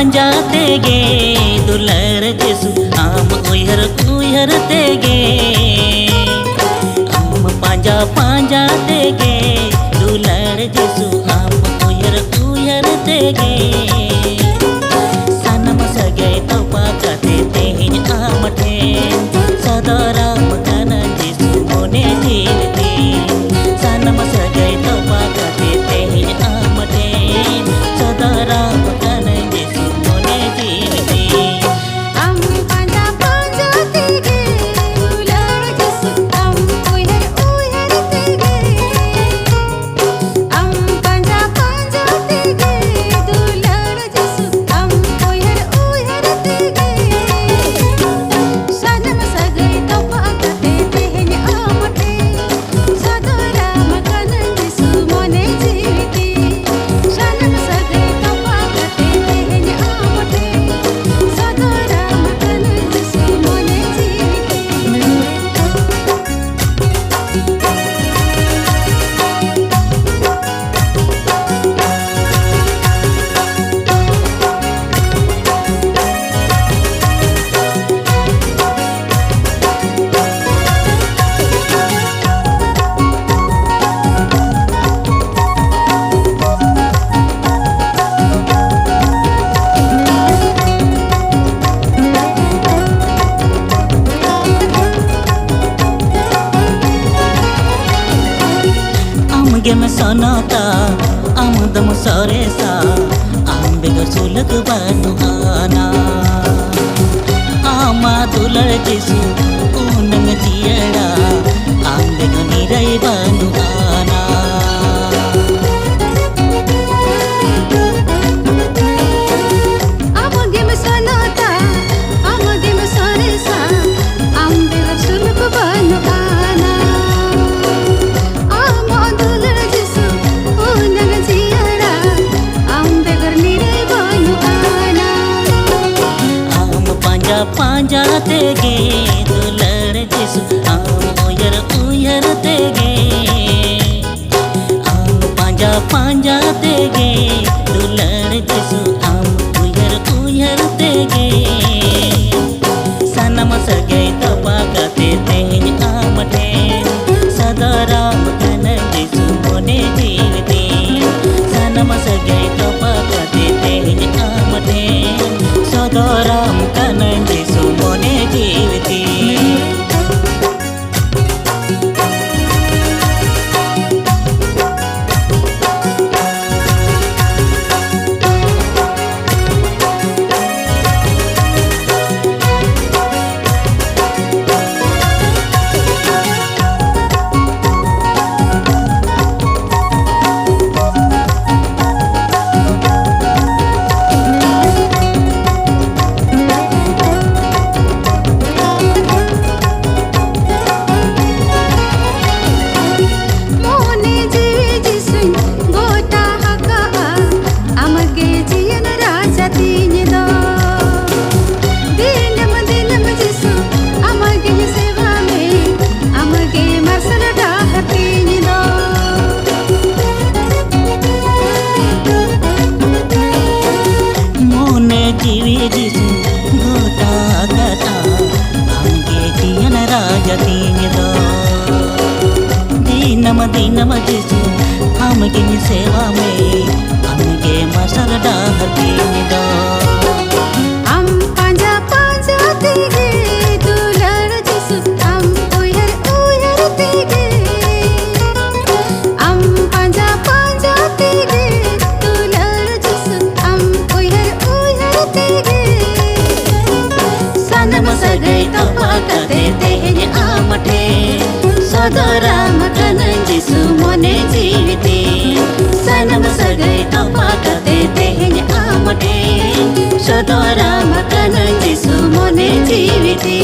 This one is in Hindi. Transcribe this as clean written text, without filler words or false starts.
पांजा तेगे दुलार जेसु आम उयहर उयहर तेगे आम पांजा पांजा तेगे दुलार जेसु आम उयहर उयहर तेगे सनम सगे तोपा काते तेहिन आम ठेन सदरा मकाना जेसु मोने जीवते सनम सगे तोपा काते तेहिन आम ठेन सदरा मकाना जेसु मोने जीवते आम पांजा पांजा तेगे दुलार जेसु आम उयहर उयहर तेगे आम पांजा पांजा तेगे दुलार जेसु आम उयहर उयहर तेगे सनम सगे तोपा काते तेहिन आम ठेन सदरा मकाना जेसु मोने जीवते सनम सगे तोपा काते तेहिन आम ठेन सदरा मकाना जेसु मोने जीवते गेम सनाता आमदम सरेसा आम बेगर सुलग बानु आना आमा दुलर जेसु उनंग जियड़ा आम बेगर निराय बानु आना आमगे में सनाता आमगे में सरेसा आम बेगर सुलग बानु आना आमा दुलर जेसु उनंग जियड़ा आम बेगर निराय बानु आना आम पांजा पांजा तेगे दुलर जेसु आम उयर उयर तेगे आम पांजा पांजा तेगे दुलर जेसु आम उयर उयर तेगे सनम सगे तोपा काते तेहिन आम ठेन सदरा मकाना जेसु मोने जीवते सनम सगे तोपा काते तेहिन आम ठेन सदरा मकाना जेसु मोने जीवते मोने जीवे जेसु गोटा हका आमगे जियन राजा तीन दो दिनम जेसु आमगे सेवा में आमगे मरसल डाह तीन दो मोने जीवे जेसु गोटा गता आमगे जियन राजा तीन दो दीनम जेसु आमगे सेवा में आमगे मसल डाह तीन दो आम पांजा पांजा तेगे दुलार जेसु आम उयहर उयहर तेगे आम पांजा पांजा तेगे दुलार जेसु आम उयहर उयहर तेगे सनम सगे तोपा काते तेहिन आम ठेन सदरा मकाना जेसु मोने जीवते सनम सगे तोपा काते तेहिन आम ठेन सदरा मकाना जेसु मोने जीवते।